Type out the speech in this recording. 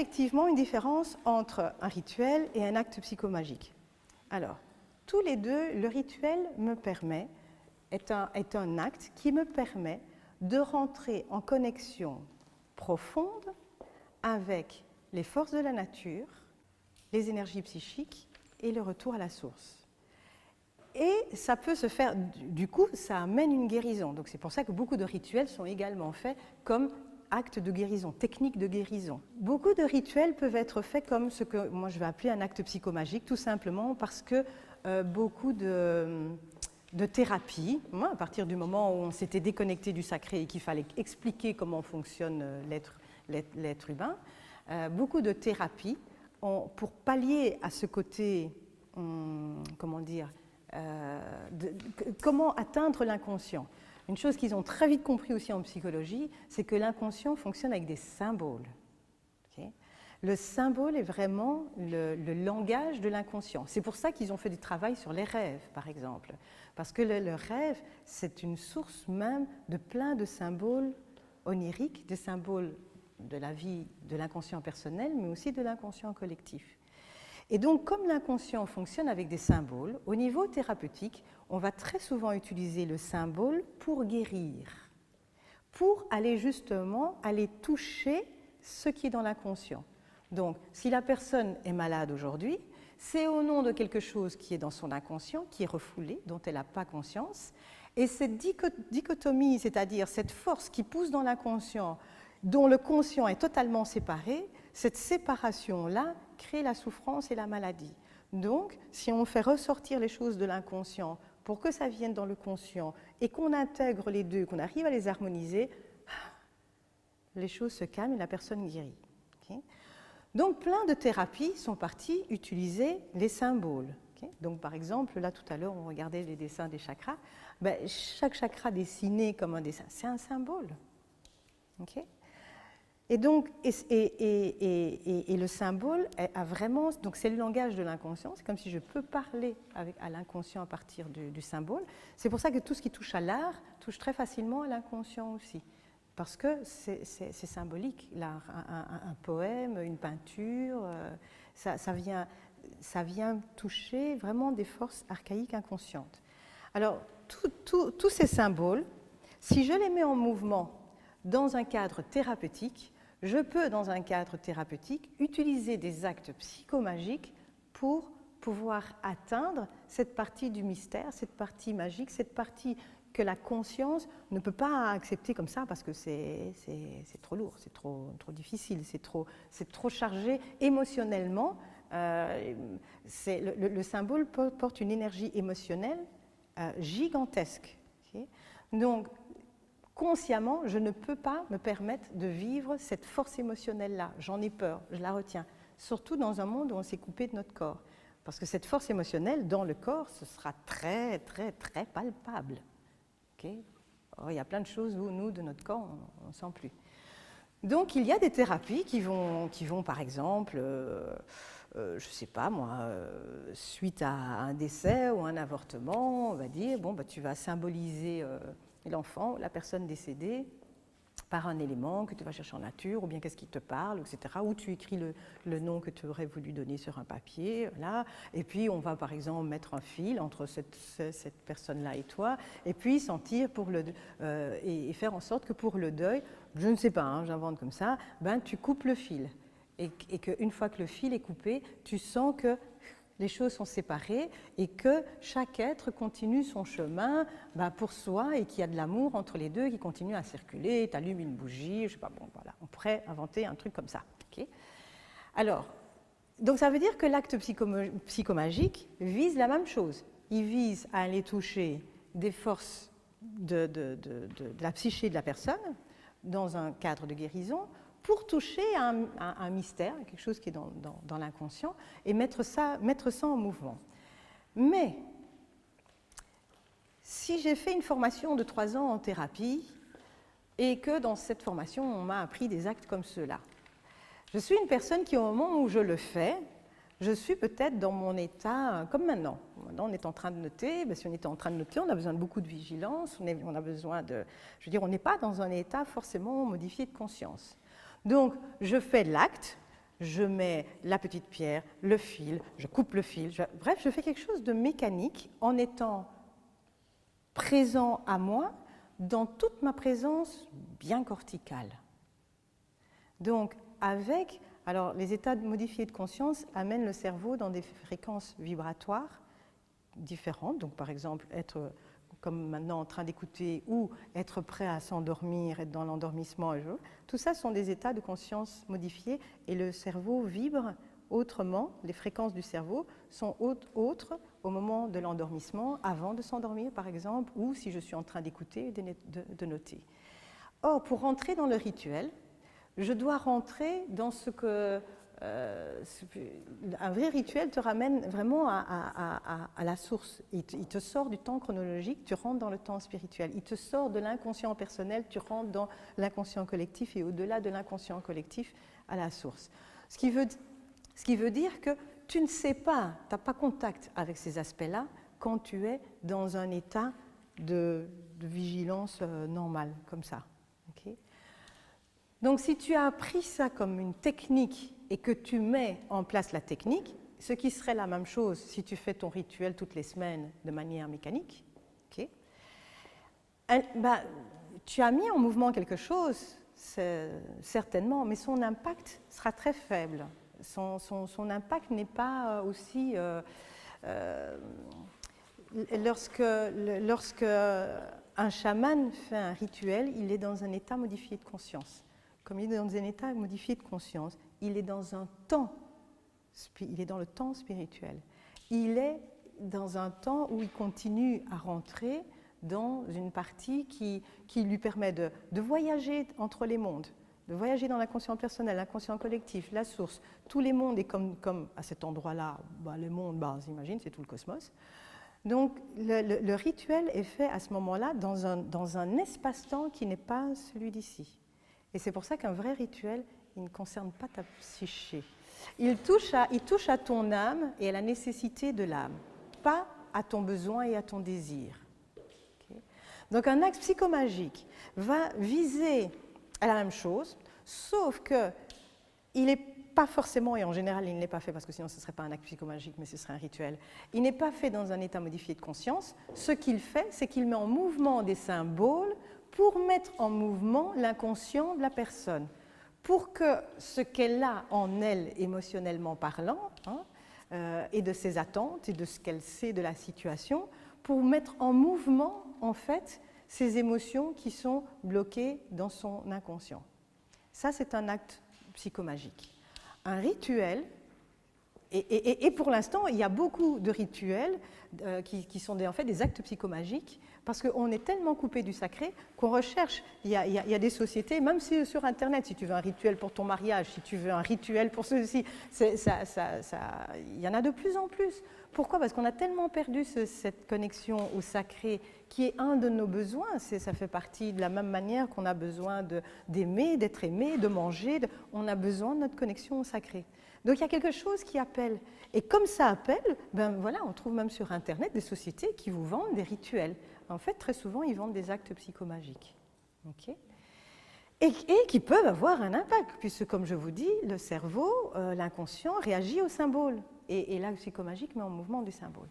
effectivement une différence entre un rituel et un acte psychomagique. Alors, tous les deux, le rituel est un acte qui me permet de rentrer en connexion profonde avec les forces de la nature, les énergies psychiques et le retour à la source. Et ça peut se faire, du coup, ça amène une guérison. Donc c'est pour ça que beaucoup de rituels sont également faits comme actes de guérison, techniques de guérison. Beaucoup de rituels peuvent être faits comme ce que moi je vais appeler un acte psychomagique, tout simplement parce que beaucoup de thérapie, à partir du moment où on s'était déconnecté du sacré et qu'il fallait expliquer comment fonctionne l'être humain, beaucoup de thérapies, pour pallier à ce côté, comment dire, comment atteindre l'inconscient. Une chose qu'ils ont très vite compris aussi en psychologie, c'est que l'inconscient fonctionne avec des symboles. Okay? Le symbole est vraiment le langage de l'inconscient. C'est pour ça qu'ils ont fait du travail sur les rêves, par exemple. Parce que le rêve, c'est une source même de plein de symboles oniriques, des symboles de la vie de l'inconscient personnel, mais aussi de l'inconscient collectif. Et donc, comme l'inconscient fonctionne avec des symboles, au niveau thérapeutique, on va très souvent utiliser le symbole pour guérir, pour aller justement aller toucher ce qui est dans l'inconscient. Donc, si la personne est malade aujourd'hui, c'est au nom de quelque chose qui est dans son inconscient, qui est refoulé, dont elle n'a pas conscience. Et cette dichotomie, c'est-à-dire cette force qui pousse dans l'inconscient, dont le conscient est totalement séparé, cette séparation-là crée la souffrance et la maladie. Donc, si on fait ressortir les choses de l'inconscient pour que ça vienne dans le conscient et qu'on intègre les deux, qu'on arrive à les harmoniser, les choses se calment et la personne guérit. Okay? Donc, plein de thérapies sont parties utiliser les symboles. Okay? Donc, par exemple, là, tout à l'heure, on regardait les dessins des chakras. Chaque chakra dessiné comme un dessin, c'est un symbole. Okay? Et donc, le symbole a vraiment, donc c'est le langage de l'inconscient, c'est comme si je peux parler à l'inconscient à partir du symbole. C'est pour ça que tout ce qui touche à l'art touche très facilement à l'inconscient aussi, parce que c'est symbolique, l'art, un poème, une peinture, ça vient toucher vraiment des forces archaïques inconscientes. Alors, tous ces symboles, si je les mets en mouvement dans un cadre thérapeutique, je peux, dans un cadre thérapeutique, utiliser des actes psychomagiques pour pouvoir atteindre cette partie du mystère, cette partie magique, cette partie que la conscience ne peut pas accepter comme ça parce que c'est trop lourd, c'est trop difficile, c'est trop chargé émotionnellement. Le symbole porte une énergie émotionnelle gigantesque. Okay? Donc, consciemment, je ne peux pas me permettre de vivre cette force émotionnelle-là. J'en ai peur, je la retiens. Surtout dans un monde où on s'est coupé de notre corps. Parce que cette force émotionnelle, dans le corps, ce sera très, très, très palpable. Okay? Or, il y a plein de choses où, nous, de notre corps, on ne sent plus. Donc, il y a des thérapies qui vont par exemple, je ne sais pas moi, suite à un décès ou un avortement, on va dire, bon, tu vas symboliser l'enfant, la personne décédée, par un élément que tu vas chercher en nature, ou bien qu'est-ce qui te parle, etc. Ou tu écris le nom que tu aurais voulu donner sur un papier, voilà. Et puis on va par exemple mettre un fil entre cette personne-là et toi, et puis sentir et faire en sorte que pour le deuil, je ne sais pas, j'invente comme ça, tu coupes le fil. Et qu'une fois que le fil est coupé, tu sens que les choses sont séparées et que chaque être continue son chemin pour soi et qu'il y a de l'amour entre les deux qui continue à circuler, tu allumes une bougie, je sais pas, bon voilà, on pourrait inventer un truc comme ça. Okay? Alors, donc ça veut dire que l'acte psychomagique vise la même chose. Il vise à aller toucher des forces de la psyché de la personne dans un cadre de guérison, pour toucher un mystère, quelque chose qui est dans l'inconscient, et mettre ça en mouvement. Mais, si j'ai fait une formation de 3 ans en thérapie, et que dans cette formation, on m'a appris des actes comme ceux-là, je suis une personne qui, au moment où je le fais, je suis peut-être dans mon état, comme maintenant. Maintenant, on est en train de noter. Si on est en train de noter, on a besoin de beaucoup de vigilance, on a besoin de... Je veux dire, on n'est pas dans un état forcément modifié de conscience. Donc, je fais l'acte, je mets la petite pierre, le fil, je coupe le fil, bref, je fais quelque chose de mécanique en étant présent à moi dans toute ma présence bien corticale. Donc, alors les états modifiés de conscience amènent le cerveau dans des fréquences vibratoires différentes. Donc, par exemple, être comme maintenant en train d'écouter ou être prêt à s'endormir, être dans l'endormissement. Tout ça sont des états de conscience modifiés et le cerveau vibre autrement. Les fréquences du cerveau sont autres au moment de l'endormissement, avant de s'endormir par exemple, ou si je suis en train d'écouter, de noter. Or, pour rentrer dans le rituel, je dois rentrer dans ce que... un vrai rituel te ramène vraiment à la source. Il te sort du temps chronologique, tu rentres dans le temps spirituel. Il te sort de l'inconscient personnel, tu rentres dans l'inconscient collectif et au-delà de l'inconscient collectif à la source. Ce qui veut dire que tu ne sais pas, tu n'as pas contact avec ces aspects-là quand tu es dans un état de vigilance normal, comme ça. Okay? Donc si tu as appris ça comme une technique et que tu mets en place la technique, ce qui serait la même chose si tu fais ton rituel toutes les semaines de manière mécanique, okay, tu as mis en mouvement quelque chose, certainement, mais son impact sera très faible. Son impact n'est pas aussi... lorsque un chaman fait un rituel, il est dans un état modifié de conscience. Comme il est dans un état modifié de conscience, il est dans un temps, il est dans le temps spirituel. Il est dans un temps où il continue à rentrer dans une partie qui lui permet de voyager entre les mondes, de voyager dans l'inconscient personnel, l'inconscient collectif, la source. Tous les mondes, et comme à cet endroit-là, le monde, j'imagine, c'est tout le cosmos. Donc le rituel est fait à ce moment-là dans un espace-temps qui n'est pas celui d'ici. Et c'est pour ça qu'un vrai rituel, il ne concerne pas ta psyché. Il touche à ton âme et à la nécessité de l'âme, pas à ton besoin et à ton désir. Okay. Donc un acte psychomagique va viser à la même chose, sauf qu'il n'est pas forcément, et en général il ne l'est pas fait parce que sinon ce ne serait pas un acte psychomagique mais ce serait un rituel, il n'est pas fait dans un état modifié de conscience. Ce qu'il fait, c'est qu'il met en mouvement des symboles pour mettre en mouvement l'inconscient de la personne, pour que ce qu'elle a en elle, émotionnellement parlant, et de ses attentes et de ce qu'elle sait de la situation, pour mettre en mouvement, en fait, ces émotions qui sont bloquées dans son inconscient. Ça, c'est un acte psychomagique. Un rituel, et pour l'instant, il y a beaucoup de rituels qui sont en fait des actes psychomagiques, parce qu'on est tellement coupé du sacré qu'on recherche, il y a des sociétés, même si sur Internet, si tu veux un rituel pour ton mariage, si tu veux un rituel pour ceci, il y en a de plus en plus. Pourquoi ? Parce qu'on a tellement perdu cette connexion au sacré qui est un de nos besoins. Ça fait partie de la même manière qu'on a besoin d'aimer, d'être aimé, de manger. On a besoin de notre connexion au sacré. Donc il y a quelque chose qui appelle. Et comme ça appelle, on trouve même sur Internet des sociétés qui vous vendent des rituels. En fait, très souvent, ils vendent des actes psychomagiques. Okay, et qui peuvent avoir un impact, puisque, comme je vous dis, le cerveau, l'inconscient, réagit aux symboles. Et l'acte psychomagique met en mouvement des symboles.